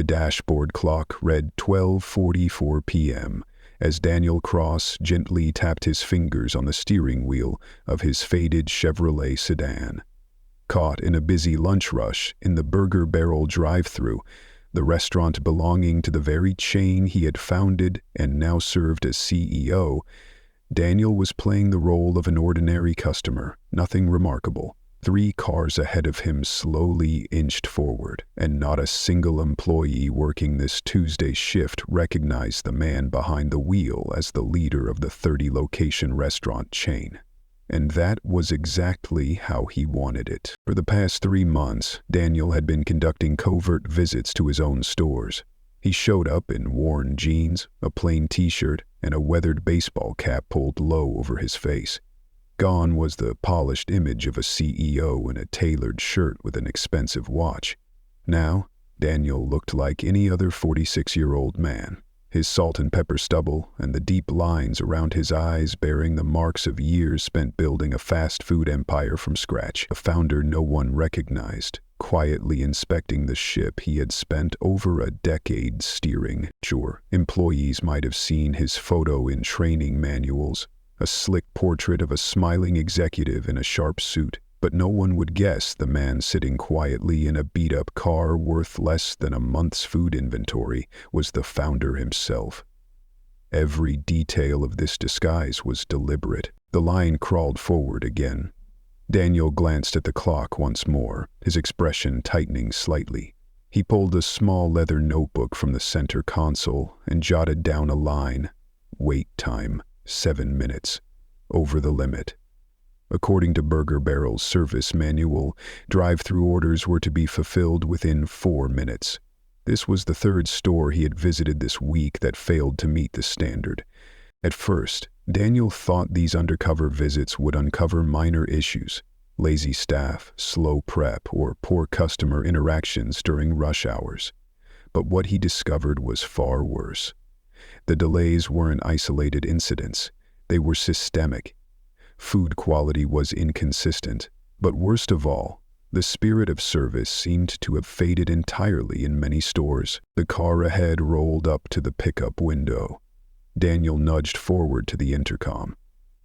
The dashboard clock read 12:44 p.m. as Daniel Cross gently tapped his fingers on the steering wheel of his faded Chevrolet sedan. Caught in a busy lunch rush in the Burger Barrel drive-thru, the restaurant belonging to the very chain he had founded and now served as CEO, Daniel was playing the role of an ordinary customer, nothing remarkable. 3 cars ahead of him slowly inched forward, and not a single employee working this Tuesday shift recognized the man behind the wheel as the leader of the 30-location restaurant chain. And that was exactly how he wanted it. For the past 3 months, Daniel had been conducting covert visits to his own stores. He showed up in worn jeans, a plain t-shirt, and a weathered baseball cap pulled low over his face. Gone was the polished image of a CEO in a tailored shirt with an expensive watch. Now, Daniel looked like any other 46-year-old man. His salt and pepper stubble and the deep lines around his eyes bearing the marks of years spent building a fast food empire from scratch, a founder no one recognized, quietly inspecting the ship he had spent over a decade steering. Sure, employees might have seen his photo in training manuals, a slick portrait of a smiling executive in a sharp suit, but no one would guess the man sitting quietly in a beat-up car worth less than a month's food inventory was the founder himself. Every detail of this disguise was deliberate. The line crawled forward again. Daniel glanced at the clock once more, his expression tightening slightly. He pulled a small leather notebook from the center console and jotted down a line. Wait time, 7 minutes. Over the limit. According to Burger Barrel's service manual, drive-thru orders were to be fulfilled within 4 minutes. This was the 3rd store he had visited this week that failed to meet the standard. At first, Daniel thought these undercover visits would uncover minor issues: lazy staff, slow prep, or poor customer interactions during rush hours. But what he discovered was far worse. The delays weren't isolated incidents. They were systemic. Food quality was inconsistent, but worst of all, the spirit of service seemed to have faded entirely in many stores. The car ahead rolled up to the pickup window. Daniel nudged forward to the intercom.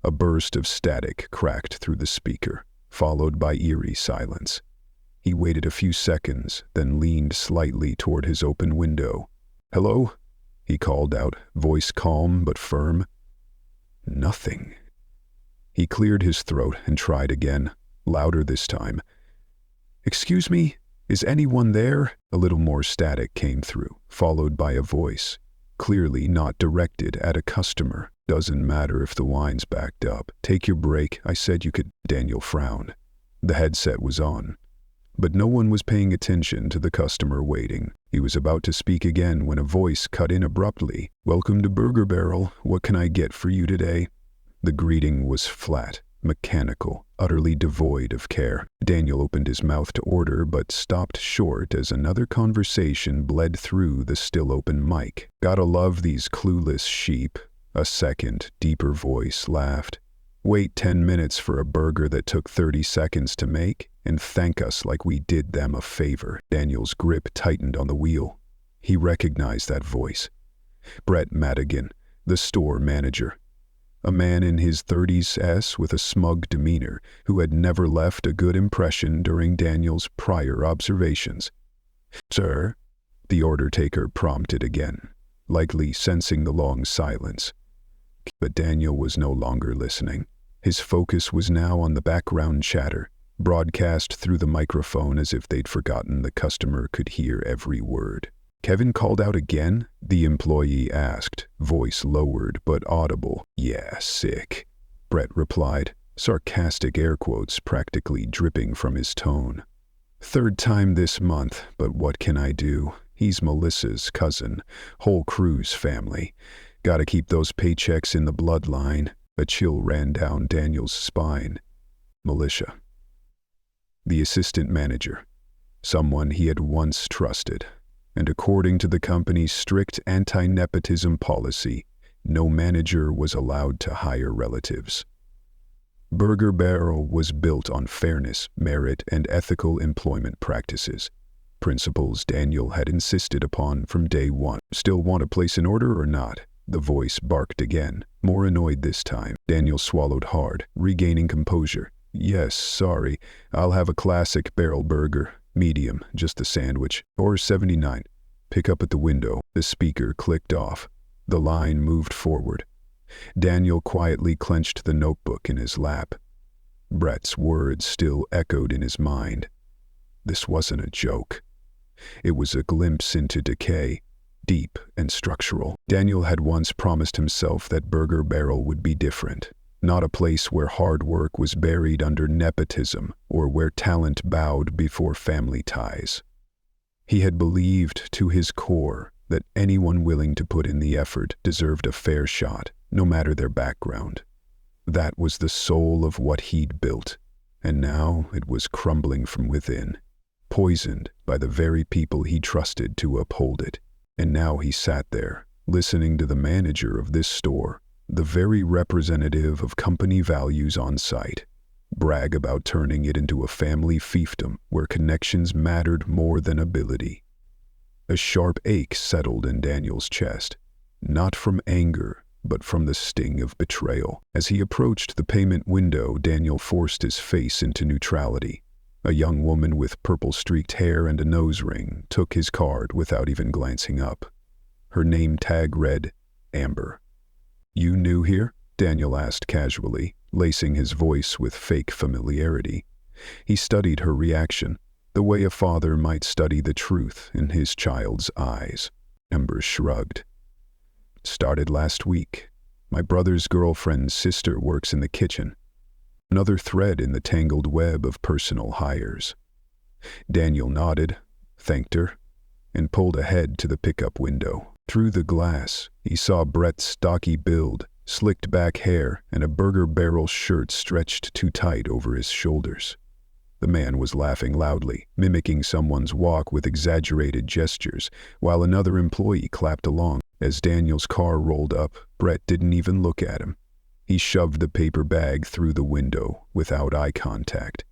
A burst of static cracked through the speaker, followed by eerie silence. He waited a few seconds, then leaned slightly toward his open window. "Hello?" he called out, voice calm but firm. Nothing. He cleared his throat and tried again, louder this time. "Excuse me, is anyone there?" A little more static came through, followed by a voice, clearly not directed at a customer. "Doesn't matter if the wine's backed up. Take your break, I said you could." Daniel frowned. The headset was on, but no one was paying attention to the customer waiting. He was about to speak again when a voice cut in abruptly. "Welcome to Burger Barrel. What can I get for you today?" The greeting was flat, mechanical, utterly devoid of care. Daniel opened his mouth to order but stopped short as another conversation bled through the still-open mic. "Gotta love these clueless sheep," a second, deeper voice laughed. "Wait 10 minutes for a burger that took 30 seconds to make, and thank us like we did them a favor." Daniel's grip tightened on the wheel. He recognized that voice. Brett Madigan, the store manager. A man in his 30s with a smug demeanor who had never left a good impression during Daniel's prior observations. "Sir?" the order taker prompted again, likely sensing the long silence. But Daniel was no longer listening. His focus was now on the background chatter, broadcast through the microphone as if they'd forgotten the customer could hear every word. "Kevin called out again?" the employee asked, voice lowered but audible. "Yeah, sick," Brett replied, sarcastic air quotes practically dripping from his tone. "3rd time this month, but what can I do? He's Melissa's cousin, whole crew's family. Gotta keep those paychecks in the bloodline." A chill ran down Daniel's spine. Militia. The assistant manager. Someone he had once trusted. And according to the company's strict anti-nepotism policy, no manager was allowed to hire relatives. Burger Barrel was built on fairness, merit, and ethical employment practices. principles Daniel had insisted upon from day one. "Still want a place in order or not?" The voice barked again, more annoyed this time. Daniel swallowed hard, regaining composure. "Yes, sorry. I'll have a classic barrel burger. Medium, just the sandwich. Or 79. Pick up at the window." The speaker clicked off. The line moved forward. Daniel quietly clenched the notebook in his lap. Brett's words still echoed in his mind. This wasn't a joke. It was a glimpse into decay, deep and structural. Daniel had once promised himself that Burger Barrel would be different. Not a place where hard work was buried under nepotism or where talent bowed before family ties. He had believed to his core that anyone willing to put in the effort deserved a fair shot, no matter their background. That was the soul of what he'd built, and now it was crumbling from within, poisoned by the very people he trusted to uphold it. And now he sat there, listening to the manager of this store, the very representative of company values on site, brag about turning it into a family fiefdom where connections mattered more than ability. A sharp ache settled in Daniel's chest, not from anger, but from the sting of betrayal. As he approached the payment window, Daniel forced his face into neutrality. A young woman with purple-streaked hair and a nose ring took his card without even glancing up. Her name tag read, Amber. "You new here?" Daniel asked casually, lacing his voice with fake familiarity. He studied her reaction, the way a father might study the truth in his child's eyes. Amber shrugged. "Started last week. My brother's girlfriend's sister works in the kitchen." Another thread in the tangled web of personal hires. Daniel nodded, thanked her, and pulled ahead to the pickup window. Through the glass, he saw Brett's stocky build, slicked back hair, and a Burger Barrel shirt stretched too tight over his shoulders. The man was laughing loudly, mimicking someone's walk with exaggerated gestures, while another employee clapped along. As Daniel's car rolled up, Brett didn't even look at him. He shoved the paper bag through the window without eye contact.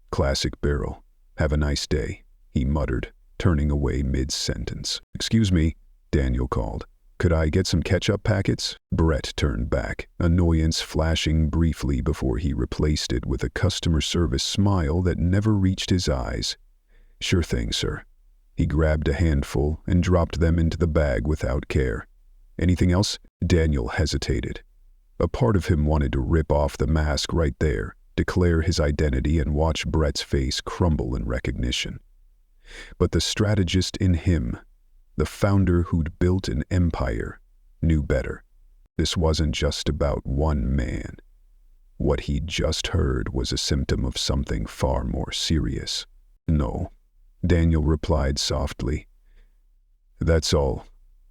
"Classic barrel. Have a nice day," he muttered, turning away mid-sentence. "Excuse me," Daniel called. "Could I get some ketchup packets?" Brett turned back, annoyance flashing briefly before he replaced it with a customer service smile that never reached his eyes. "Sure thing, sir." He grabbed a handful and dropped them into the bag without care. "Anything else?" Daniel hesitated. A part of him wanted to rip off the mask right there, declare his identity, and watch Brett's face crumble in recognition. But the strategist in him, the founder who'd built an empire, knew better. This wasn't just about one man. What he'd just heard was a symptom of something far more serious. "No," Daniel replied softly. "That's all.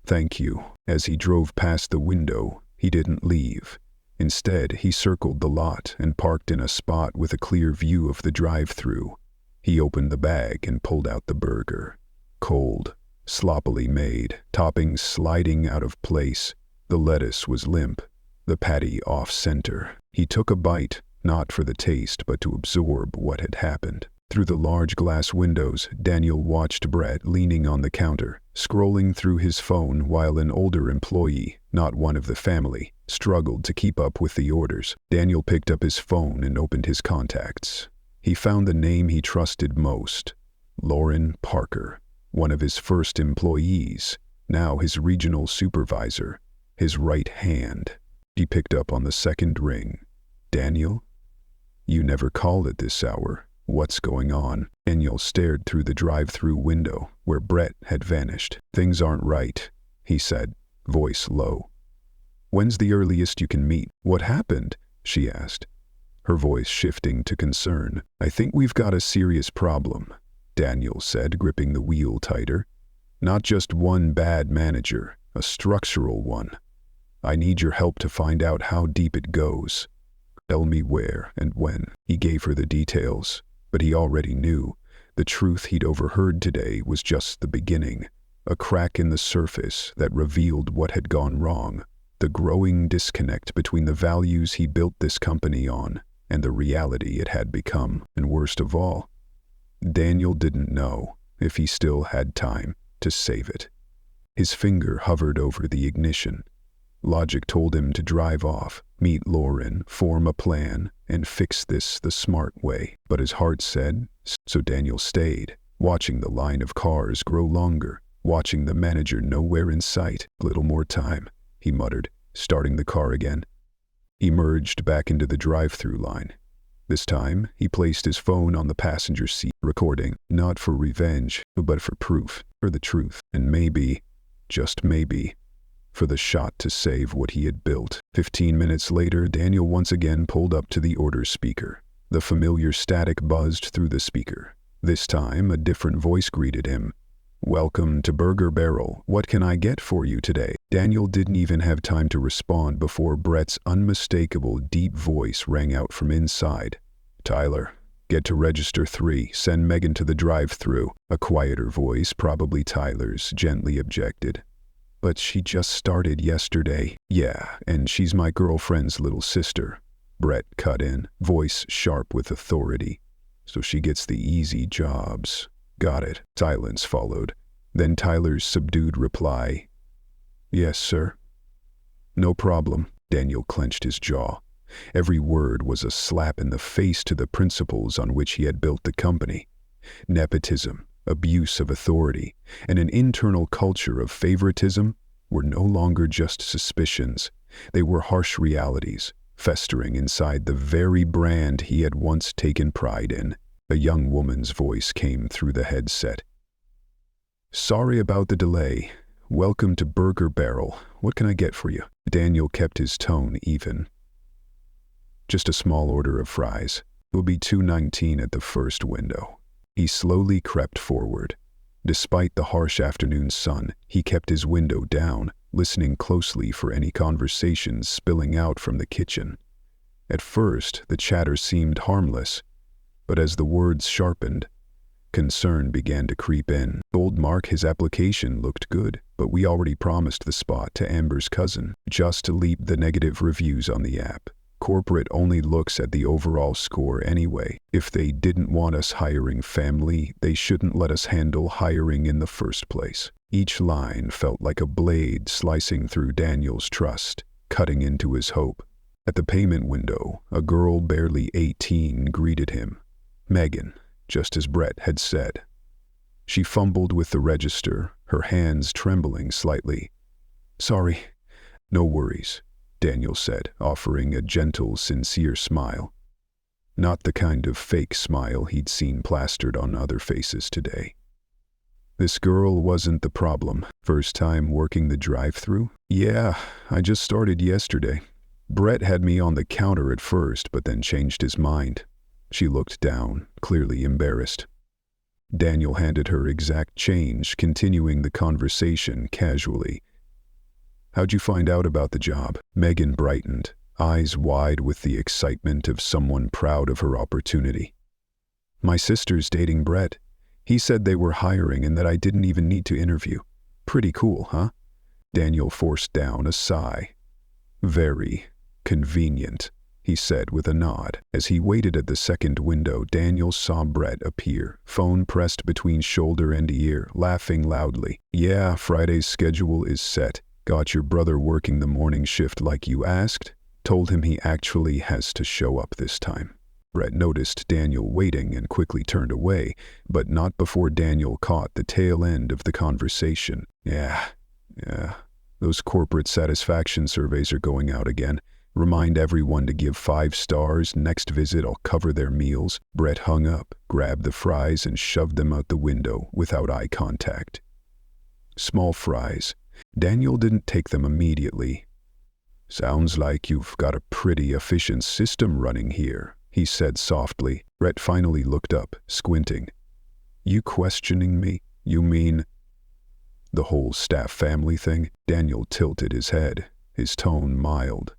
Thank you." As he drove past the window, he didn't leave. Instead, he circled the lot and parked in a spot with a clear view of the drive-thru. He opened the bag and pulled out the burger. Cold, sloppily made, toppings sliding out of place. The lettuce was limp, the patty off-center. He took a bite, not for the taste but to absorb what had happened. Through the large glass windows, Daniel watched Brett leaning on the counter, scrolling through his phone while an older employee, not one of the family, struggled to keep up with the orders. Daniel picked up his phone and opened his contacts. He found the name he trusted most, Lauren Parker, one of his first employees, now his regional supervisor, his right hand. He picked up on the second ring. "Daniel? You never called at this hour. What's going on?" Daniel stared through the drive-thru window, where Brett had vanished. "Things aren't right," he said, voice low. "When's the earliest you can meet?" "What happened?" she asked, her voice shifting to concern. "I think we've got a serious problem," Daniel said, gripping the wheel tighter. "Not just one bad manager, a structural one. I need your help to find out how deep it goes. Tell me where and when." He gave her the details, but he already knew. The truth he'd overheard today was just the beginning, a crack in the surface that revealed what had gone wrong, the growing disconnect between the values he built this company on and the reality it had become. And worst of all, Daniel didn't know, if he still had time to save it. His finger hovered over the ignition. Logic told him to drive off, meet Lauren, form a plan, and fix this the smart way. But his heart said, so Daniel stayed, watching the line of cars grow longer, watching the manager nowhere in sight. Little more time, he muttered, starting the car again. He merged back into the drive-through line. This time, he placed his phone on the passenger seat, recording, not for revenge, but for proof, for the truth, and maybe, just maybe, for the shot to save what he had built. 15 minutes later, Daniel once again pulled up to the order speaker. The familiar static buzzed through the speaker. This time, a different voice greeted him. "Welcome to Burger Barrel. What can I get for you today?" Daniel didn't even have time to respond before Brett's unmistakable deep voice rang out from inside. "Tyler, get to register 3. Send Megan to the drive-thru." A quieter voice, probably Tyler's, gently objected. "But she just started yesterday." "Yeah, and she's my girlfriend's little sister," Brett cut in, voice sharp with authority. "So she gets the easy jobs." "Got it." Silence followed. Then Tyler's subdued reply, "Yes, sir." "No problem." Daniel clenched his jaw. Every word was a slap in the face to the principles on which he had built the company. Nepotism, abuse of authority, and an internal culture of favoritism were no longer just suspicions. They were harsh realities, festering inside the very brand he had once taken pride in. A young woman's voice came through the headset. "Sorry about the delay. Welcome to Burger Barrel. What can I get for you?" Daniel kept his tone even. "Just a small order of fries. It will be $2.19 at the first window." He slowly crept forward. Despite the harsh afternoon sun, he kept his window down, listening closely for any conversations spilling out from the kitchen. At first, the chatter seemed harmless, but as the words sharpened, concern began to creep in. Old Mark, his application looked good, but we already promised the spot to Amber's cousin. Just to leave the negative reviews on the app. Corporate only looks at the overall score anyway. If they didn't want us hiring family, they shouldn't let us handle hiring in the first place. Each line felt like a blade slicing through Daniel's trust, cutting into his hope. At the payment window, a girl barely 18 greeted him. Megan, just as Brett had said. She fumbled with the register, her hands trembling slightly. "Sorry." "No worries," Daniel said, offering a gentle, sincere smile. Not the kind of fake smile he'd seen plastered on other faces today. This girl wasn't the problem. "First time working the drive-thru?" "Yeah, I just started yesterday. Brett had me on the counter at first, but then changed his mind." She looked down, clearly embarrassed. Daniel handed her exact change, continuing the conversation casually. "How'd you find out about the job?" Megan brightened, eyes wide with the excitement of someone proud of her opportunity. "My sister's dating Brett. He said they were hiring and that I didn't even need to interview. Pretty cool, huh?" Daniel forced down a sigh. "Very convenient," he said with a nod. As he waited at the second window, Daniel saw Brett appear, phone pressed between shoulder and ear, laughing loudly. "Yeah, Friday's schedule is set. Got your brother working the morning shift like you asked. Told him he actually has to show up this time." Brett noticed Daniel waiting and quickly turned away, but not before Daniel caught the tail end of the conversation. Yeah, those corporate satisfaction surveys are going out again. Remind everyone to give 5 stars. Next visit, I'll cover their meals. Brett hung up, grabbed the fries, and shoved them out the window without eye contact. Small fries. Daniel didn't take them immediately. "Sounds like you've got a pretty efficient system running here," he said softly. Brett finally looked up, squinting. "You questioning me? You mean the whole staff family thing?" Daniel tilted his head, his tone mild.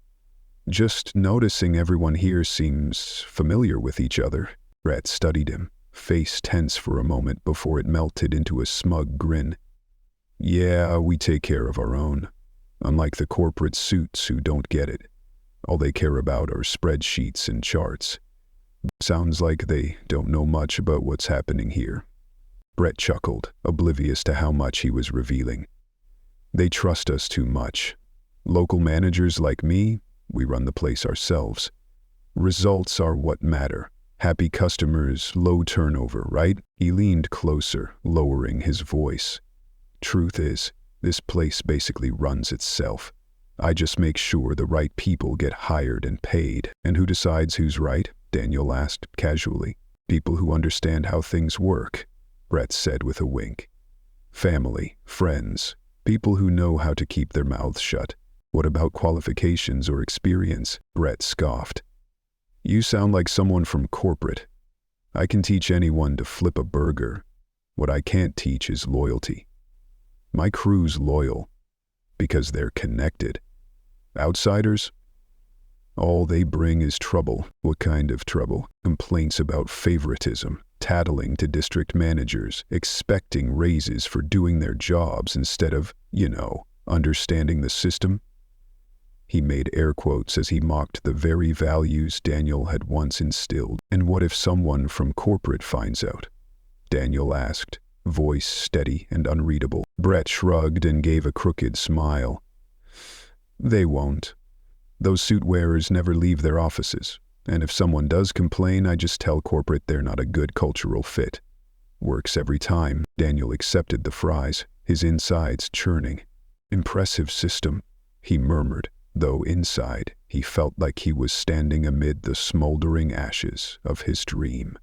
"Just noticing everyone here seems familiar with each other." Brett studied him, face tense for a moment before it melted into a smug grin. "Yeah, we take care of our own. Unlike the corporate suits who don't get it. All they care about are spreadsheets and charts. Sounds like they don't know much about what's happening here." Brett chuckled, oblivious to how much he was revealing. They trust us too much. Local managers like me, we run the place ourselves. Results are what matter. Happy customers, low turnover, right? He leaned closer, lowering his voice. Truth is, this place basically runs itself. I just make sure the right people get hired and paid. And who decides who's right? Daniel asked casually. People who understand how things work, Brett said with a wink. Family, friends, people who know how to keep their mouths shut. What about qualifications or experience? Brett scoffed. You sound like someone from corporate. I can teach anyone to flip a burger. What I can't teach is loyalty. My crew's loyal because they're connected. Outsiders? All they bring is trouble. What kind of trouble? Complaints about favoritism, tattling to district managers, expecting raises for doing their jobs instead of, understanding the system. He made air quotes as he mocked the very values Daniel had once instilled. And what if someone from corporate finds out? Daniel asked, voice steady and unreadable. Brett shrugged and gave a crooked smile. They won't. Those suit wearers never leave their offices, and if someone does complain, I just tell corporate they're not a good cultural fit. Works every time. Daniel accepted the fries, his insides churning. Impressive system, he murmured, though inside he felt like he was standing amid the smoldering ashes of his dream.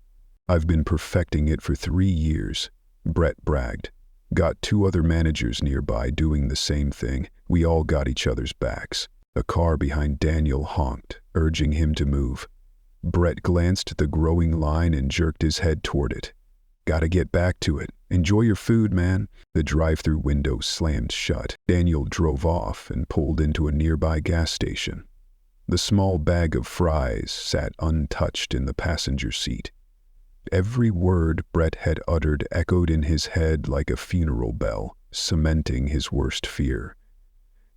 I've been perfecting it for 3 years, Brett bragged. Got 2 other managers nearby doing the same thing. We all got each other's backs. A car behind Daniel honked, urging him to move. Brett glanced at the growing line and jerked his head toward it. Gotta get back to it. Enjoy your food, man. The drive-through window slammed shut. Daniel drove off and pulled into a nearby gas station. The small bag of fries sat untouched in the passenger seat. Every word Brett had uttered echoed in his head like a funeral bell, cementing his worst fear.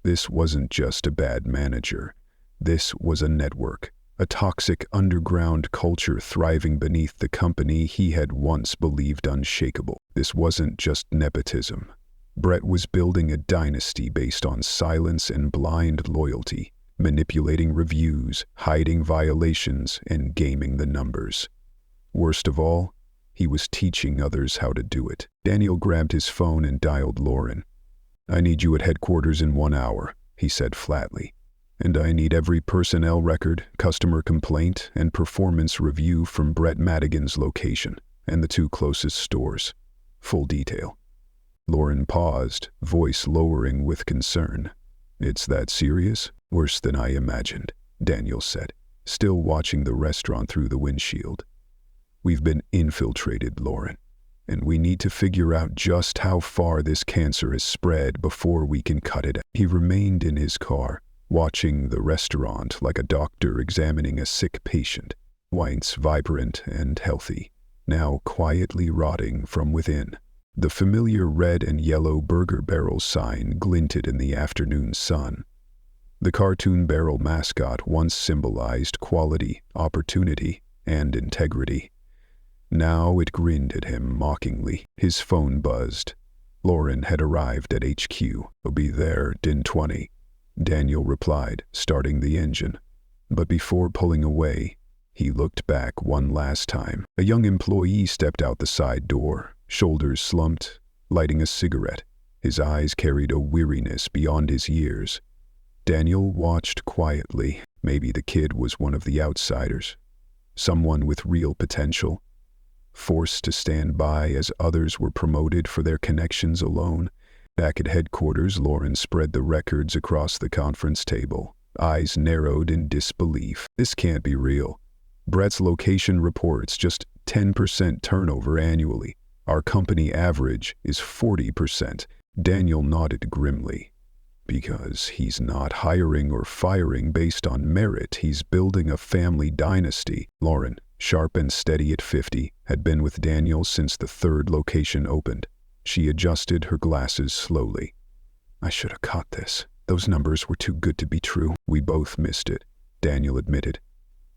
This wasn't just a bad manager. This was a network, a toxic underground culture thriving beneath the company he had once believed unshakable. This wasn't just nepotism. Brett was building a dynasty based on silence and blind loyalty, manipulating reviews, hiding violations, and gaming the numbers. Worst of all, he was teaching others how to do it. Daniel grabbed his phone and dialed Lauren. I need you at headquarters in 1 hour, he said flatly. And I need every personnel record, customer complaint, and performance review from Brett Madigan's location and the 2 closest stores. Full detail. Lauren paused, voice lowering with concern. It's that serious? Worse than I imagined, Daniel said, still watching the restaurant through the windshield. We've been infiltrated, Lauren, and we need to figure out just how far this cancer has spread before we can cut it. He remained in his car, watching the restaurant like a doctor examining a sick patient, once vibrant and healthy, now quietly rotting from within. The familiar red and yellow Burger Barrel sign glinted in the afternoon sun. The cartoon barrel mascot once symbolized quality, opportunity, and integrity. Now it grinned at him mockingly. His phone buzzed. Lauren had arrived at HQ. I'll be there in 20. Daniel replied, starting the engine. But before pulling away, he looked back one last time. A young employee stepped out the side door, shoulders slumped, lighting a cigarette. His eyes carried a weariness beyond his years. Daniel watched quietly. Maybe the kid was one of the outsiders. Someone with real potential. Forced to stand by as others were promoted for their connections alone. Back at headquarters, Lauren spread the records across the conference table, eyes narrowed in disbelief. This can't be real. Brett's location reports just 10% turnover annually. Our company average is 40%. Daniel nodded grimly. Because he's not hiring or firing based on merit, he's building a family dynasty. Lauren, sharp and steady at 50, had been with Daniel since the 3rd location opened. She adjusted her glasses slowly. I should have caught this. Those numbers were too good to be true. We both missed it, Daniel admitted,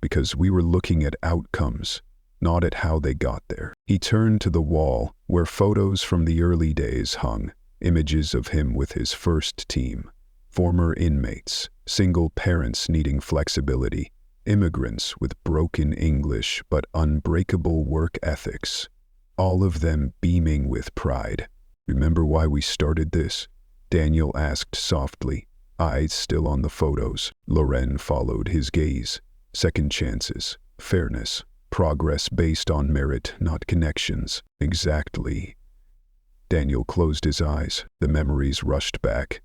because we were looking at outcomes, not at how they got there. He turned to the wall, where photos from the early days hung, images of him with his first team, former inmates, single parents needing flexibility, immigrants with broken English but unbreakable work ethics, all of them beaming with pride. "Remember why we started this?" Daniel asked softly, eyes still on the photos. Loren followed his gaze. Second chances, fairness, progress based on merit, not connections. Exactly. Daniel closed his eyes. The memories rushed back.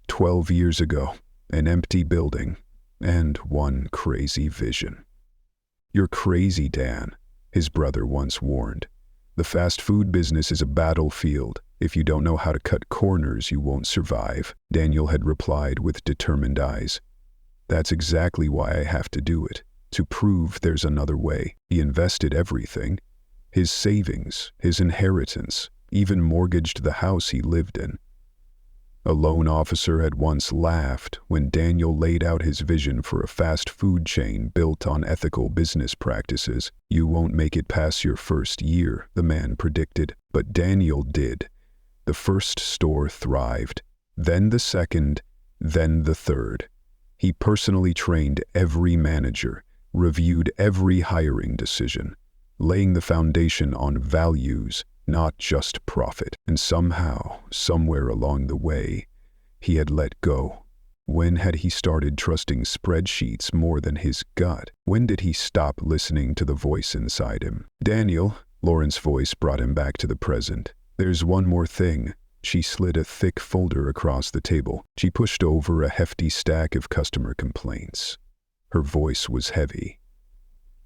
12 years ago, an empty building, and one crazy vision. "You're crazy, Dan," his brother once warned. "The fast food business is a battlefield. If you don't know how to cut corners, you won't survive." Daniel had replied with determined eyes. "That's exactly why I have to do it, to prove there's another way." He invested everything. His savings, his inheritance, even mortgaged the house he lived in. A loan officer had once laughed when Daniel laid out his vision for a fast food chain built on ethical business practices. "You won't make it past your first year," the man predicted. But Daniel did. The first store thrived, then the second, then the third. He personally trained every manager, reviewed every hiring decision, laying the foundation on values, not just profit. And somehow, somewhere along the way, he had let go. When had he started trusting spreadsheets more than his gut? When did he stop listening to the voice inside him? "Daniel," Lauren's voice brought him back to the present. "There's one more thing." She slid a thick folder across the table. She pushed over a hefty stack of customer complaints. Her voice was heavy.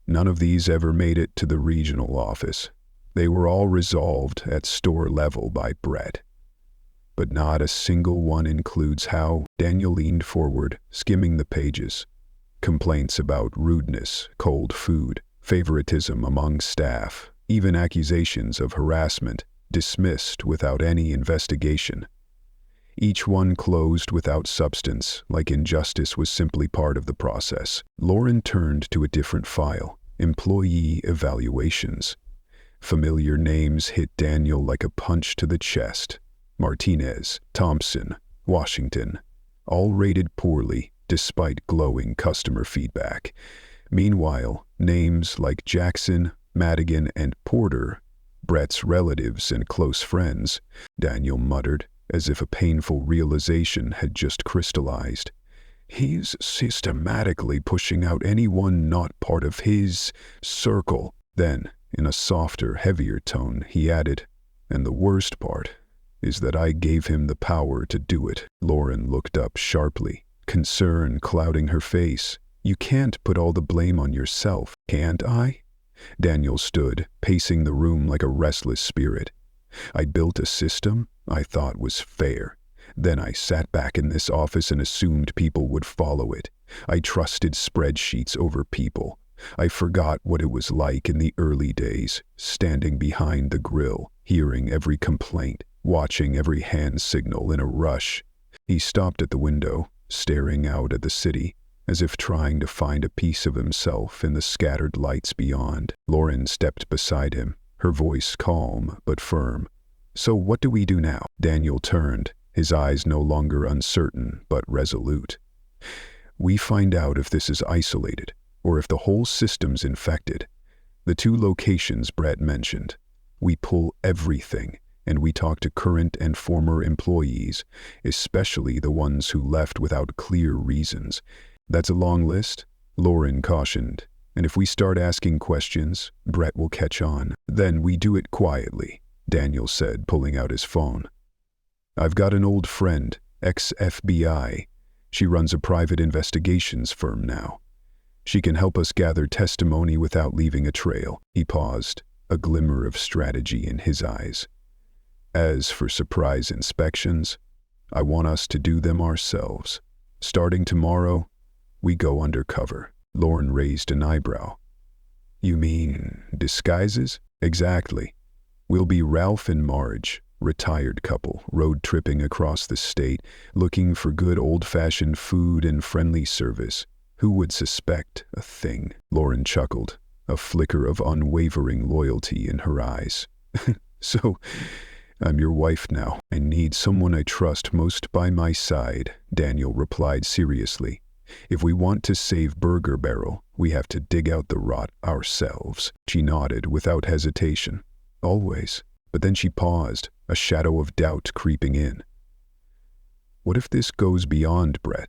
None of these ever made it to the regional office. They were all resolved at store level by Brett. But not a single one includes how. Daniel leaned forward, skimming the pages. Complaints about rudeness, cold food, favoritism among staff, even accusations of harassment, dismissed without any investigation. Each one closed without substance, like injustice was simply part of the process. Lauren turned to a different file, employee evaluations. Familiar names hit Daniel like a punch to the chest. Martinez, Thompson, Washington, all rated poorly despite glowing customer feedback. Meanwhile, names like Jackson, Madigan, and Porter, Brett's relatives and close friends, Daniel muttered, as if a painful realization had just crystallized. He's systematically pushing out anyone not part of his circle. Then, in a softer, heavier tone, he added, "And the worst part is that I gave him the power to do it." Lauren looked up sharply, concern clouding her face. "You can't put all the blame on yourself." "Can't I?" Daniel stood, pacing the room like a restless spirit. "I built a system I thought was fair. Then I sat back in this office and assumed people would follow it. I trusted spreadsheets over people. I forgot what it was like in the early days, standing behind the grill, hearing every complaint, watching every hand signal in a rush." He stopped at the window, staring out at the city, as if trying to find a piece of himself in the scattered lights beyond. Lauren stepped beside him, her voice calm but firm. "So what do we do now?" Daniel turned, his eyes no longer uncertain but resolute. "We find out if this is isolated, or if the whole system's infected. The 2 locations Brett mentioned. We pull everything, and we talk to current and former employees, especially the ones who left without clear reasons." "That's a long list," Lauren cautioned. "And if we start asking questions, Brett will catch on." "Then we do it quietly," Daniel said, pulling out his phone. "I've got an old friend, ex-FBI. She runs a private investigations firm now. She can help us gather testimony without leaving a trail." He paused, a glimmer of strategy in his eyes. "As for surprise inspections, I want us to do them ourselves. Starting tomorrow, we go undercover." Lauren raised an eyebrow. "You mean disguises?" "Exactly. We'll be Ralph and Marge, retired couple, road-tripping across the state, looking for good old-fashioned food and friendly service. Who would suspect a thing?" Lauren chuckled. a flicker of unwavering loyalty in her eyes. "So, I'm your wife now. I need someone I trust most by my side," Daniel replied seriously. "If we want to save Burger Barrel, we have to dig out the rot ourselves." She nodded without hesitation. "Always." But then she paused, a shadow of doubt creeping in. What if this goes beyond Brett?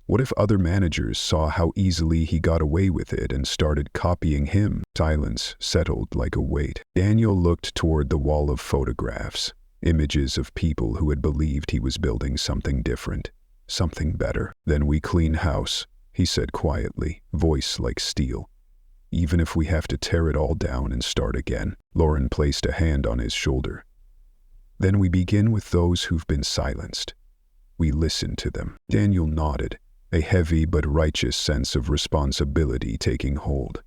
What if other managers saw how easily he got away with it and started copying him? Silence settled like a weight. Daniel looked toward the wall of photographs, images of people who had believed he was building something different, something better. "Then we clean house," he said quietly, voice like steel. "Even if we have to tear it all down and start again." Lauren placed a hand on his shoulder. "Then we begin with those who've been silenced. We listen to them." Daniel nodded, a heavy but righteous sense of responsibility taking hold.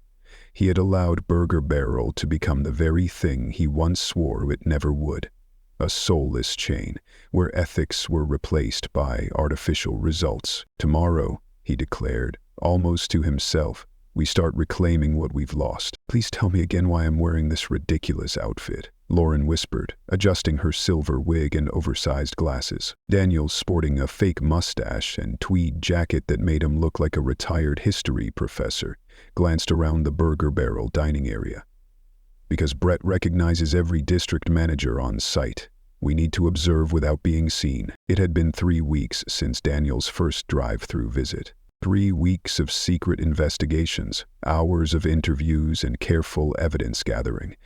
He had allowed Burger Barrel to become the very thing he once swore it never would, a soulless chain where ethics were replaced by artificial results. "Tomorrow," he declared, almost to himself, "we start reclaiming what we've lost." "Please tell me again why I'm wearing this ridiculous outfit," Lauren whispered, adjusting her silver wig and oversized glasses. Daniel, sporting a fake mustache and tweed jacket that made him look like a retired history professor, glanced around the Burger Barrel dining area. "Because Brett recognizes every district manager on site. We need to observe without being seen." It had been 3 weeks since Daniel's first drive-through visit. 3 weeks of secret investigations, hours of interviews and careful evidence gathering.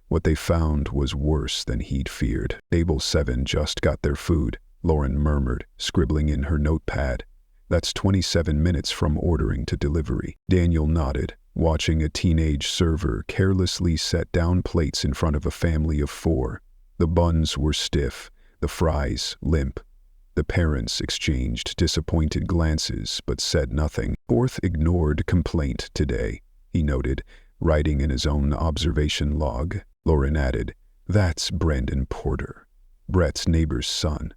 What they found was worse than he'd feared. "Table 7 just got their food," Lauren murmured, scribbling in her notepad. "That's 27 minutes from ordering to delivery." Daniel nodded, watching a teenage server carelessly set down plates in front of a family of 4. The buns were stiff, the fries limp. The parents exchanged disappointed glances but said nothing. "Fourth ignored complaint today," he noted, writing in his own observation log. Lauren added, "That's Brandon Porter, Brett's neighbor's son.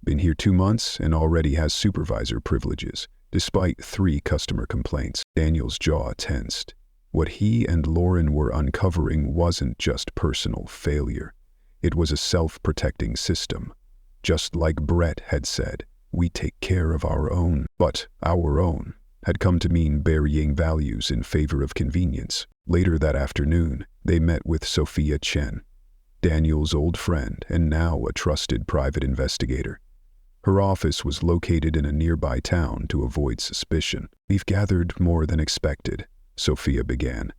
Been here 2 months and already has supervisor privileges, despite 3 customer complaints." Daniel's jaw tensed. What he and Lauren were uncovering wasn't just personal failure. It was a self-protecting system. Just like Brett had said, we take care of our own. But our own had come to mean burying values in favor of convenience. Later that afternoon, they met with Sophia Chen, Daniel's old friend and now a trusted private investigator. Her office was located in a nearby town to avoid suspicion. "We've gathered more than expected," Sophia began,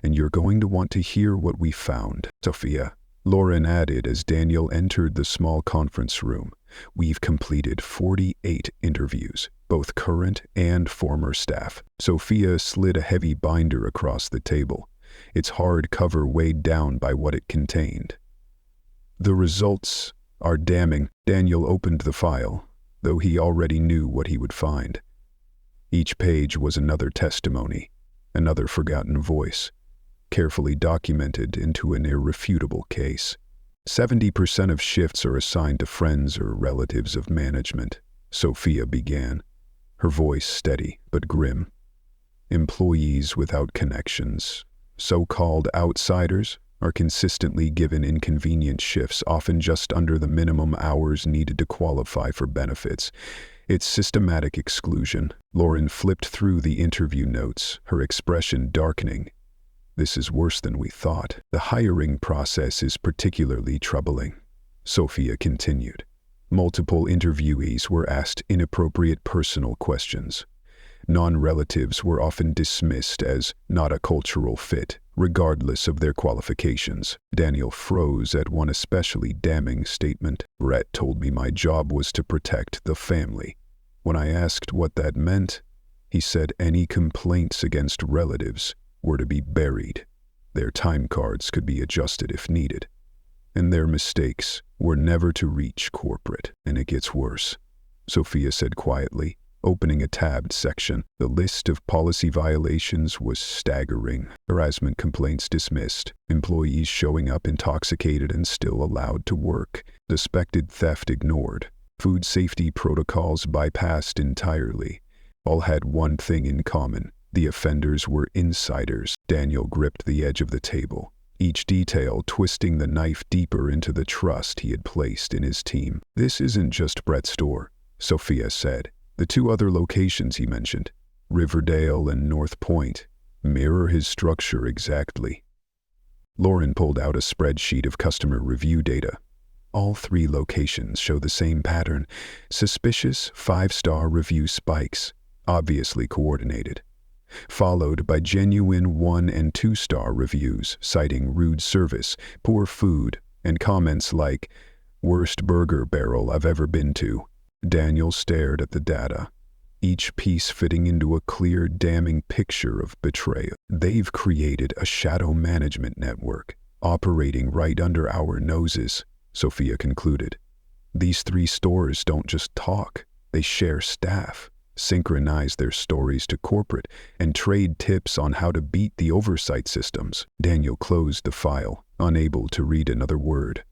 "and you're going to want to hear what we found." "Sophia," Lauren added as Daniel entered the small conference room, "we've completed 48 interviews, both current and former staff." Sophia slid a heavy binder across the table, its hard cover weighed down by what it contained. "The results are damning." Daniel opened the file, though he already knew what he would find. Each page was another testimony, another forgotten voice, carefully documented into an irrefutable case. 70% of shifts are assigned to friends or relatives of management, Sophia began, her voice steady but grim. Employees without connections, so-called outsiders, are consistently given inconvenient shifts, often just under the minimum hours needed to qualify for benefits. It's systematic exclusion. Lauren flipped through the interview notes, her expression darkening. "This is worse than we thought. The hiring process is particularly troubling," Sophia continued. Multiple interviewees were asked inappropriate personal questions. Non-relatives were often dismissed as not a cultural fit, regardless of their qualifications. Daniel froze at one especially damning statement. "Brett told me my job was to protect the family. When I asked what that meant, he said any complaints against relatives were to be buried. Their time cards could be adjusted if needed. And their mistakes were never to reach corporate." "And it gets worse," Sophia said quietly, opening a tabbed section. The list of policy violations was staggering. Harassment complaints dismissed, employees showing up intoxicated and still allowed to work, suspected theft ignored, food safety protocols bypassed entirely. All had one thing in common: The offenders were insiders. Daniel gripped the edge of the table, each detail twisting the knife deeper into the trust he had placed in his team. "This isn't just Brett's store," Sophia said. "The two other locations he mentioned, Riverdale and North Point, mirror his structure exactly." Lauren pulled out a spreadsheet of customer review data. All 3 locations show the same pattern: suspicious 5-star review spikes, obviously coordinated, followed by genuine 1- and 2-star reviews citing rude service, poor food, and comments like, "Worst burger barrel I've ever been to." Daniel stared at the data, each piece fitting into a clear, damning picture of betrayal. "They've created a shadow management network, operating right under our noses," Sophia concluded. "These 3 stores don't just talk, they share staff, synchronize their stories to corporate, and trade tips on how to beat the oversight systems." Daniel closed the file, unable to read another word.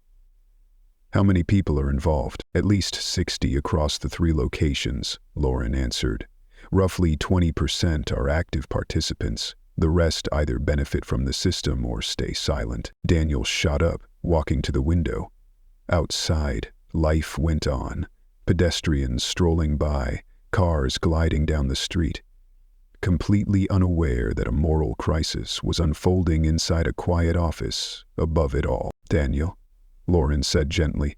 "How many people are involved?" "At least 60 across the 3 locations," Lauren answered. "Roughly 20% are active participants. The rest either benefit from the system or stay silent." Daniel shot up, walking to the window. Outside, life went on. Pedestrians strolling by, cars gliding down the street. Completely unaware that a moral crisis was unfolding inside a quiet office above it all. "Daniel," Lauren said gently,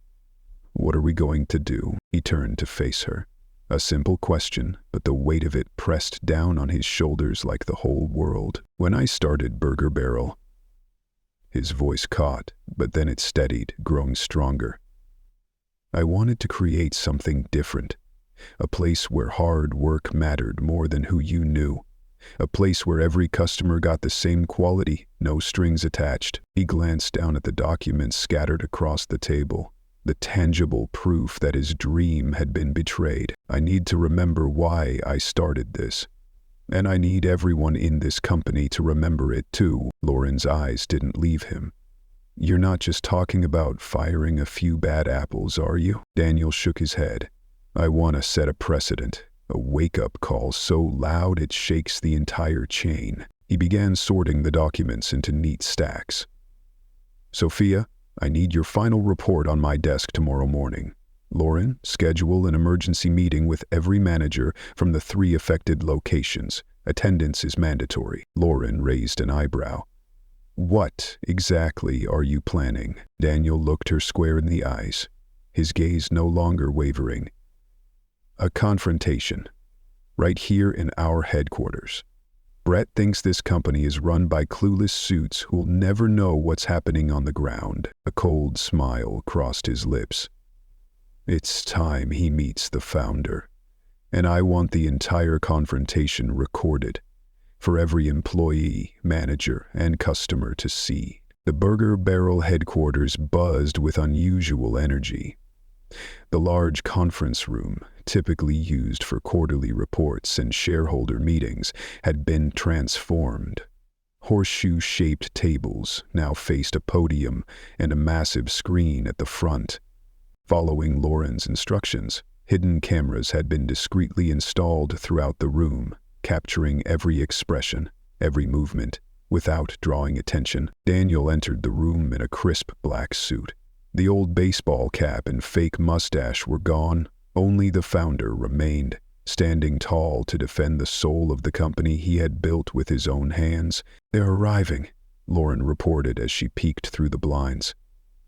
"what are we going to do?" He turned to face her. A simple question, but the weight of it pressed down on his shoulders like the whole world. "When I started Burger Barrel," his voice caught, but then it steadied, growing stronger, "I wanted to create something different. A place where hard work mattered more than who you knew. A place where every customer got the same quality, no strings attached." He glanced down at the documents scattered across the table, the tangible proof that his dream had been betrayed. "I need to remember why I started this. And I need everyone in this company to remember it too." Lauren's eyes didn't leave him. "You're not just talking about firing a few bad apples, are you?" Daniel shook his head. "I want to set a precedent, a wake-up call so loud it shakes the entire chain." He began sorting the documents into neat stacks. "Sophia, I need your final report on my desk tomorrow morning. Lauren, schedule an emergency meeting with every manager from the 3 affected locations. Attendance is mandatory." Lauren raised an eyebrow. "What exactly are you planning?" Daniel looked her square in the eyes, his gaze no longer wavering. "A confrontation. Right here in our headquarters. Brett thinks this company is run by clueless suits who'll never know what's happening on the ground." A cold smile crossed his lips. "It's time he meets the founder. And I want the entire confrontation recorded, for every employee, manager, and customer to see." The Burger Barrel headquarters buzzed with unusual energy. The large conference room, typically used for quarterly reports and shareholder meetings, had been transformed. Horseshoe-shaped tables now faced a podium and a massive screen at the front. Following Lauren's instructions, hidden cameras had been discreetly installed throughout the room, capturing every expression, every movement, without drawing attention. Daniel entered the room in a crisp black suit. The old baseball cap and fake mustache were gone. Only the founder remained, standing tall to defend the soul of the company he had built with his own hands. "They're arriving," Lauren reported as she peeked through the blinds.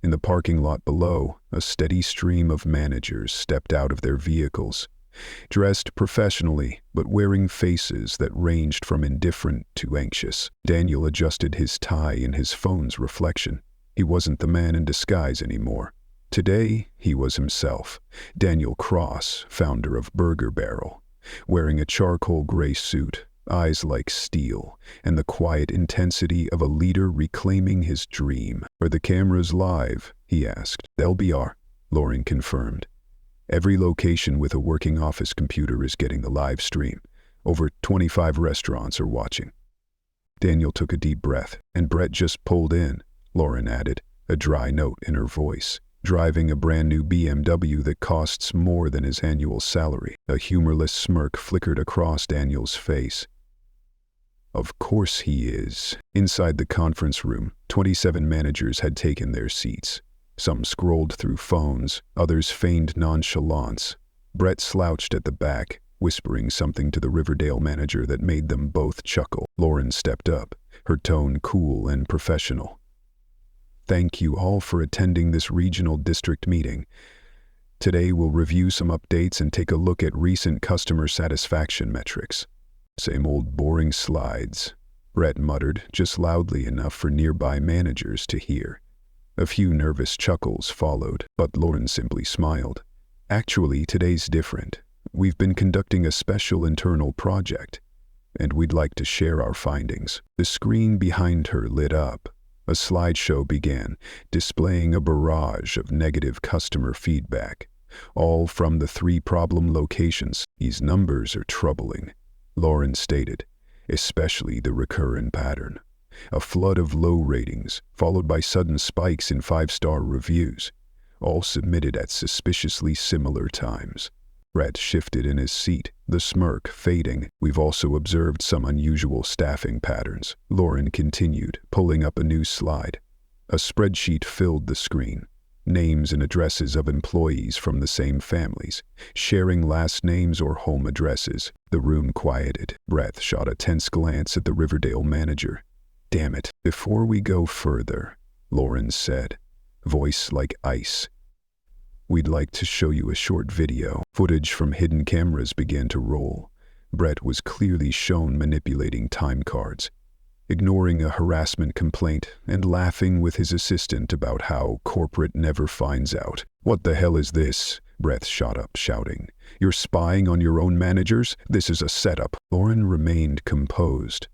In the parking lot below, a steady stream of managers stepped out of their vehicles, dressed professionally but wearing faces that ranged from indifferent to anxious. Daniel adjusted his tie in his phone's reflection. He wasn't the man in disguise anymore. Today, he was himself, Daniel Cross, founder of Burger Barrel, wearing a charcoal gray suit, eyes like steel, and the quiet intensity of a leader reclaiming his dream. "Are the cameras live?" he asked. "They'll Lauren confirmed. "Every location with a working office computer is getting the live stream. Over 25 restaurants are watching." Daniel took a deep breath. "And Brett just pulled in," Lauren added, a dry note in her voice, "driving a brand new BMW that costs more than his annual salary." A humorless smirk flickered across Daniel's face. Of course he is. Inside the conference room, 27 managers had taken their seats. Some scrolled through phones, others feigned nonchalance. Brett slouched at the back, whispering something to the Riverdale manager that made them both chuckle. Lauren stepped up, her tone cool and professional. Thank you all for attending this regional district meeting. Today we'll review some updates and take a look at recent customer satisfaction metrics. Same old boring slides, Brett muttered, just loudly enough for nearby managers to hear. A few nervous chuckles followed, but Lauren simply smiled. Actually, today's different. We've been conducting a special internal project, and we'd like to share our findings. The screen behind her lit up. A slideshow began, displaying a barrage of negative customer feedback, all from the 3 problem locations. These numbers are troubling, Lauren stated, especially the recurrent pattern. A flood of low ratings, followed by sudden spikes in 5-star reviews, all submitted at suspiciously similar times. Brett shifted in his seat, the smirk fading. We've also observed some unusual staffing patterns, Lauren continued, pulling up a new slide. A spreadsheet filled the screen. Names and addresses of employees from the same families, sharing last names or home addresses. The room quieted. Brett shot a tense glance at the Riverdale manager. Damn it. Before we go further, Lauren said, voice like ice. We'd like to show you a short video. Footage from hidden cameras began to roll. Brett was clearly shown manipulating time cards, ignoring a harassment complaint and laughing with his assistant about how corporate never finds out. What the hell is this? Brett shot up, shouting. You're spying on your own managers? This is a setup. Lauren remained composed.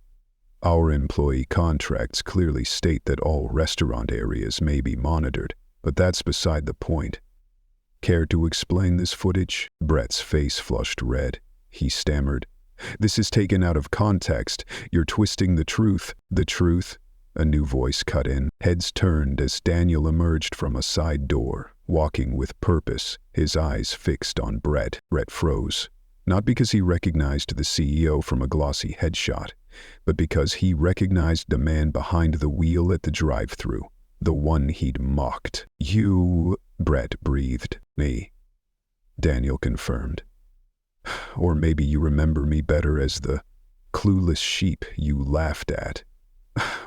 Our employee contracts clearly state that all restaurant areas may be monitored, but that's beside the point. Care to explain this footage? Brett's face flushed red. He stammered. This is taken out of context. You're twisting the truth. The truth? A new voice cut in. Heads turned as Daniel emerged from a side door, walking with purpose, his eyes fixed on Brett. Brett froze. Not because he recognized the CEO from a glossy headshot, but because he recognized the man behind the wheel at the drive-thru, the one he'd mocked. You, Brett breathed. Me, Daniel confirmed. Or maybe you remember me better as the clueless sheep you laughed at,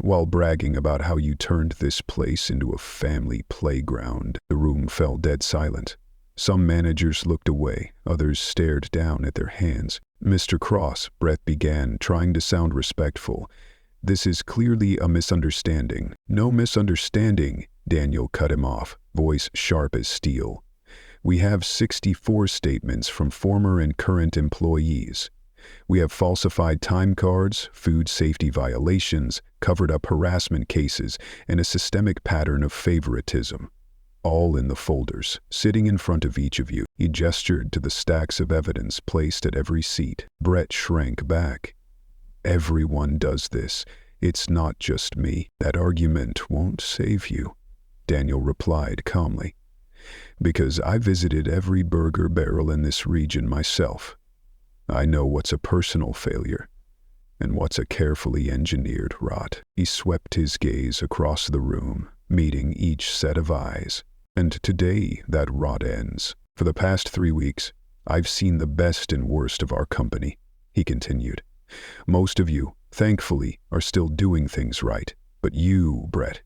while bragging about how you turned this place into a family playground. The room fell dead silent. Some managers looked away, others stared down at their hands. Mr. Cross, Brett began, trying to sound respectful. This is clearly a misunderstanding. No misunderstanding, Daniel cut him off, voice sharp as steel. We have 64 statements from former and current employees. We have falsified time cards, food safety violations, covered-up harassment cases, and a systemic pattern of favoritism. All in the folders, sitting in front of each of you. He gestured to the stacks of evidence placed at every seat. Brett shrank back. Everyone does this. It's not just me. That argument won't save you, Daniel replied calmly. Because I visited every burger barrel in this region myself. I know what's a personal failure and what's a carefully engineered rot. He swept his gaze across the room, meeting each set of eyes. And today that rot ends. For the past 3 weeks, I've seen the best and worst of our company, he continued. Most of you, thankfully, are still doing things right. But you, Brett,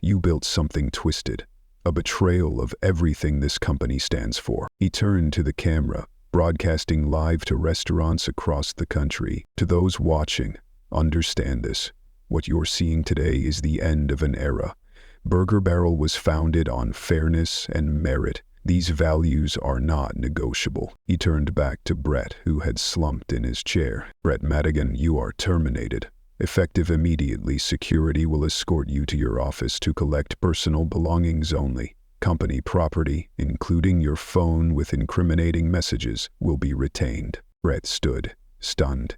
you built something twisted. A betrayal of everything this company stands for. He turned to the camera, broadcasting live to restaurants across the country. To those watching, understand this. What you're seeing today is the end of an era. Burger Barrel was founded on fairness and merit. These values are not negotiable. He turned back to Brett, who had slumped in his chair. Brett Madigan, you are terminated. Effective immediately, security will escort you to your office to collect personal belongings only. Company property, including your phone with incriminating messages, will be retained. Brett stood, stunned.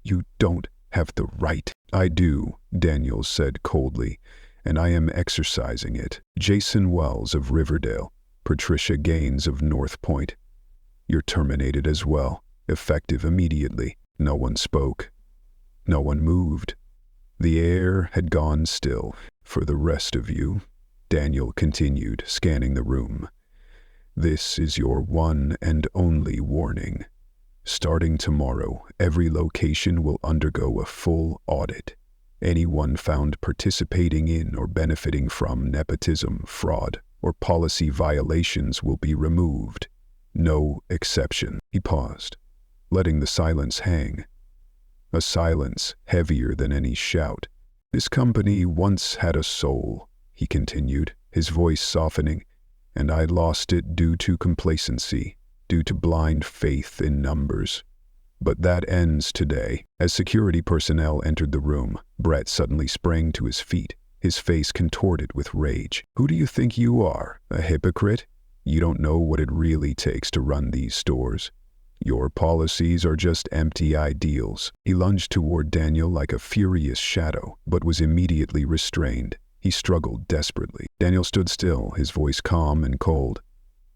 You don't have the right. I do, Daniel said coldly, and I am exercising it. Jason Wells of Riverdale, Patricia Gaines of North Point. You're terminated as well, effective immediately. No one spoke. No one moved. The air had gone still. For the rest of you, Daniel continued, scanning the room, this is your one and only warning. Starting tomorrow, every location will undergo a full audit. Anyone found participating in or benefiting from nepotism, fraud, or policy violations will be removed. No exception. He paused, letting the silence hang. A silence heavier than any shout. This company once had a soul, he continued, his voice softening, and I lost it due to complacency, due to blind faith in numbers. But that ends today. As security personnel entered the room, Brett suddenly sprang to his feet, his face contorted with rage. Who do you think you are, a hypocrite? You don't know what it really takes to run these stores. Your policies are just empty ideals. He lunged toward Daniel like a furious shadow, but was immediately restrained. He struggled desperately. Daniel stood still, his voice calm and cold.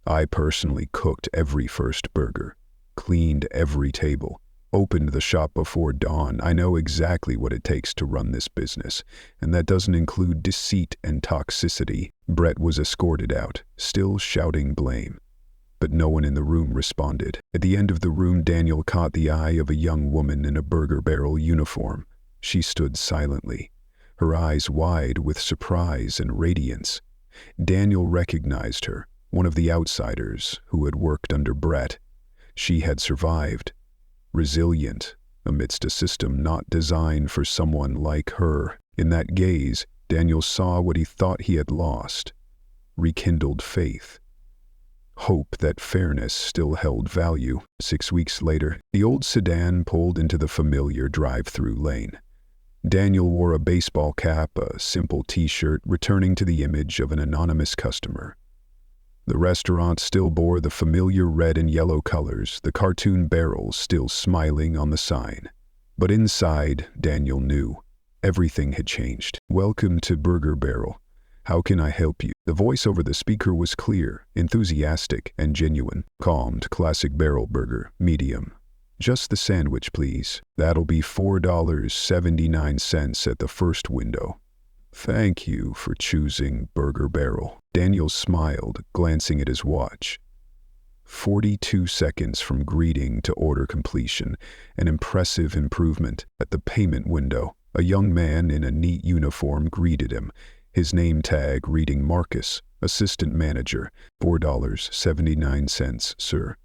I personally cooked every first burger, cleaned every table, opened the shop before dawn. I know exactly what it takes to run this business, and that doesn't include deceit and toxicity. Brett was escorted out, still shouting blame. But no one in the room responded. At the end of the room, Daniel caught the eye of a young woman in a Burger Barrel uniform. She stood silently, her eyes wide with surprise and radiance. Daniel recognized her, one of the outsiders who had worked under Brett. She had survived, resilient, amidst a system not designed for someone like her. In that gaze, Daniel saw what he thought he had lost: rekindled faith. Hope that fairness still held value. 6 weeks later, the old sedan pulled into the familiar drive-through lane. Daniel wore a baseball cap, a simple t-shirt, returning to the image of an anonymous customer. The restaurant still bore the familiar red and yellow colors, the cartoon barrels still smiling on the sign. But inside, Daniel knew, everything had changed. Welcome to Burger Barrel. How can I help you? The voice over the speaker was clear, enthusiastic, and genuine. Calmed, classic barrel burger, medium. Just the sandwich, please. That'll be $4.79 at the first window. Thank you for choosing Burger Barrel. Daniel smiled, glancing at his watch. 42 seconds from greeting to order completion, an impressive improvement. At the payment window, a young man in a neat uniform greeted him, his name tag reading Marcus, assistant manager. $4.79, sir,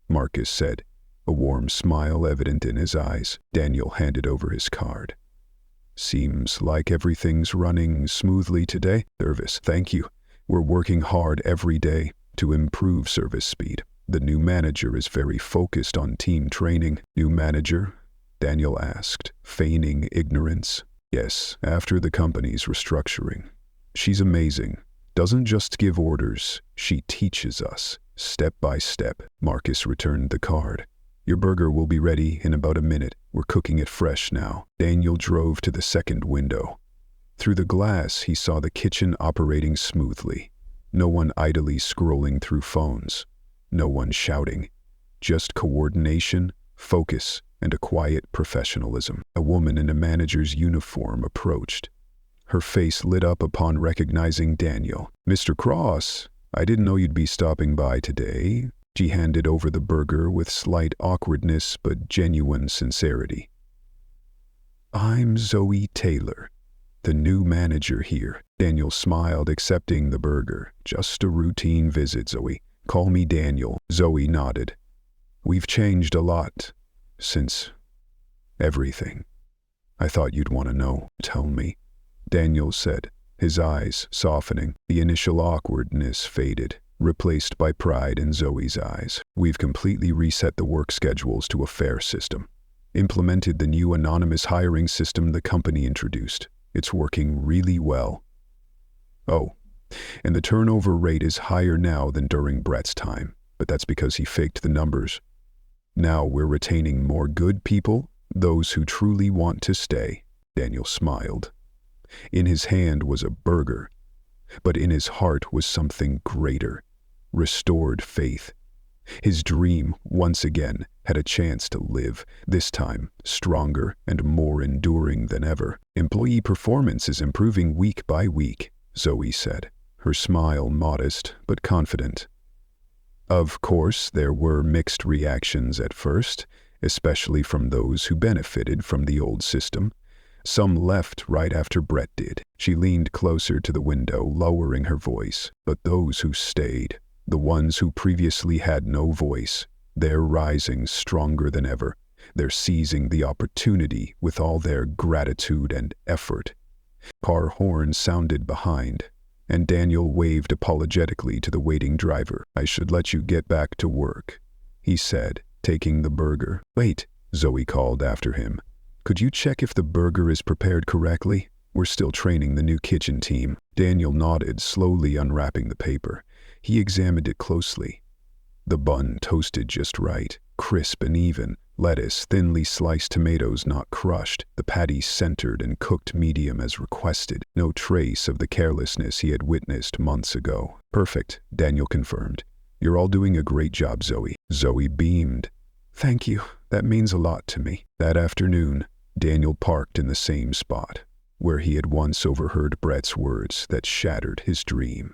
Marcus said, a warm smile evident in his eyes. Daniel handed over his card. Seems like everything's running smoothly today. Service, thank you. We're working hard every day to improve service speed. The new manager is very focused on team training. New manager? Daniel asked, feigning ignorance. Yes, after the company's restructuring. She's amazing. Doesn't just give orders, she teaches us, step by step. Marcus returned the card. Your burger will be ready in about a minute. We're cooking it fresh now. Daniel drove to the second window. Through the glass, he saw the kitchen operating smoothly. No one idly scrolling through phones. No one shouting. Just coordination, focus, and a quiet professionalism. A woman in a manager's uniform approached. Her face lit up upon recognizing Daniel. Mr. Cross, I didn't know you'd be stopping by today. She handed over the burger with slight awkwardness but genuine sincerity. I'm Zoe Taylor, the new manager here. Daniel smiled, accepting the burger. Just a routine visit, Zoe. Call me Daniel. Zoe nodded. We've changed a lot since everything. I thought you'd want to know. Tell me, Daniel said, his eyes softening. The initial awkwardness faded, replaced by pride in Zoe's eyes. We've completely reset the work schedules to a fair system. Implemented the new anonymous hiring system the company introduced. It's working really well. Oh, and the turnover rate is higher now than during Brett's time, but that's because he faked the numbers. Now we're retaining more good people, those who truly want to stay. Daniel smiled. In his hand was a burger, but in his heart was something greater. Restored faith. His dream, once again, had a chance to live, this time stronger and more enduring than ever. Employee performance is improving week by week, Zoe said, her smile modest but confident. Of course, there were mixed reactions at first, especially from those who benefited from the old system. Some left right after Brett did. She leaned closer to the window, lowering her voice. But those who stayed, the ones who previously had no voice, they're rising stronger than ever. They're seizing the opportunity with all their gratitude and effort. Car horn sounded behind, and Daniel waved apologetically to the waiting driver. "I should let you get back to work," he said, taking the burger. "Wait," Zoe called after him. "Could you check if the burger is prepared correctly? We're still training the new kitchen team." Daniel nodded, slowly unwrapping the paper. He examined it closely. The bun toasted just right, crisp and even, lettuce, thinly sliced tomatoes not crushed, the patty centered and cooked medium as requested. No trace of the carelessness he had witnessed months ago. "Perfect," Daniel confirmed. "You're all doing a great job, Zoe." Zoe beamed. "Thank you. That means a lot to me." That afternoon, Daniel parked in the same spot, where he had once overheard Brett's words that shattered his dream.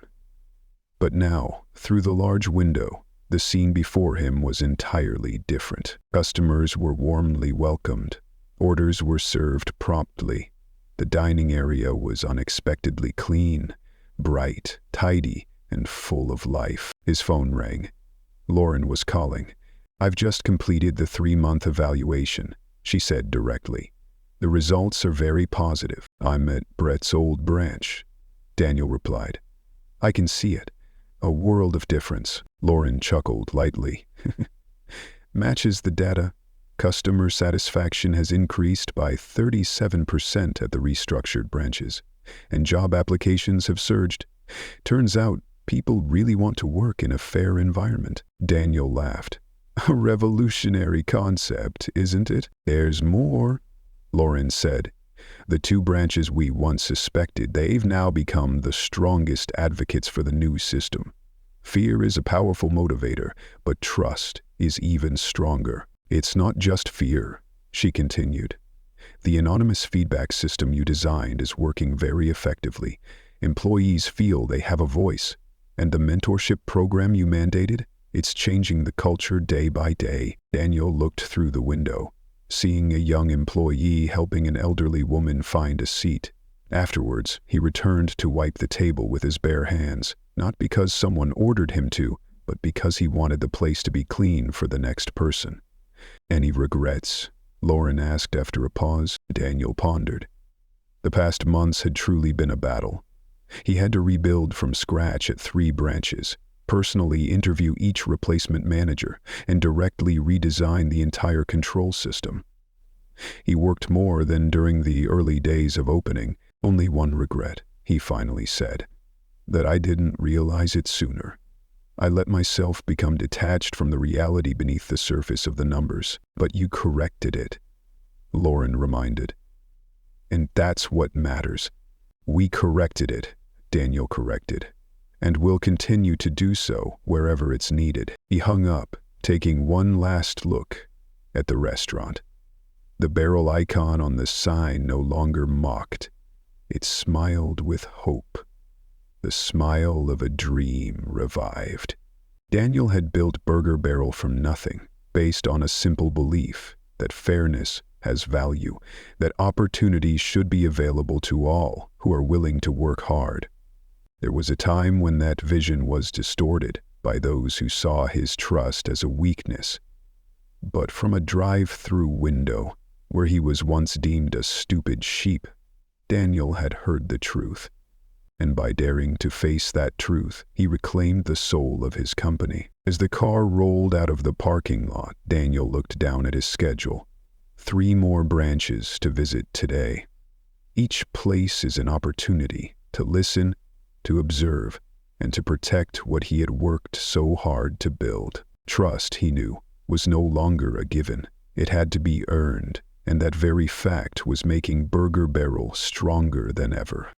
But now, through the large window, the scene before him was entirely different. Customers were warmly welcomed. Orders were served promptly. The dining area was unexpectedly clean, bright, tidy, and full of life. His phone rang. Lauren was calling. "I've just completed the 3-month evaluation," she said directly. "The results are very positive." "I'm at Brett's old branch," Daniel replied. "I can see it. A world of difference." Lauren chuckled lightly. "Matches the data. Customer satisfaction has increased by 37% at the restructured branches, and job applications have surged. Turns out people really want to work in a fair environment." Daniel laughed. "A revolutionary concept, isn't it?" "There's more," Lauren said. "The 2 branches we once suspected, they've now become the strongest advocates for the new system. Fear is a powerful motivator, but trust is even stronger." "It's not just fear," she continued. "The anonymous feedback system you designed is working very effectively. Employees feel they have a voice, and the mentorship program you mandated, it's changing the culture day by day." Daniel looked through the window, seeing a young employee helping an elderly woman find a seat. Afterwards, he returned to wipe the table with his bare hands, not because someone ordered him to, but because he wanted the place to be clean for the next person. "Any regrets?" Lauren asked after a pause. Daniel pondered. The past months had truly been a battle. He had to rebuild from scratch at 3 branches, personally interview each replacement manager, and directly redesign the entire control system. He worked more than during the early days of opening. "Only one regret," he finally said, "that I didn't realize it sooner. I let myself become detached from the reality beneath the surface of the numbers." "But you corrected it," Lauren reminded. "And that's what matters." "We corrected it," Daniel corrected, "and will continue to do so wherever it's needed." He hung up, taking one last look at the restaurant. The barrel icon on the sign no longer mocked. It smiled with hope. The smile of a dream revived. Daniel had built Burger Barrel from nothing, based on a simple belief that fairness has value, that opportunity should be available to all who are willing to work hard. There was a time when that vision was distorted by those who saw his trust as a weakness. But from a drive-through window, where he was once deemed a stupid sheep, Daniel had heard the truth. And by daring to face that truth, he reclaimed the soul of his company. As the car rolled out of the parking lot, Daniel looked down at his schedule. 3 more branches to visit today. Each place is an opportunity to listen, to observe, and to protect what he had worked so hard to build. Trust, he knew, was no longer a given. It had to be earned, and that very fact was making Burger Barrel stronger than ever.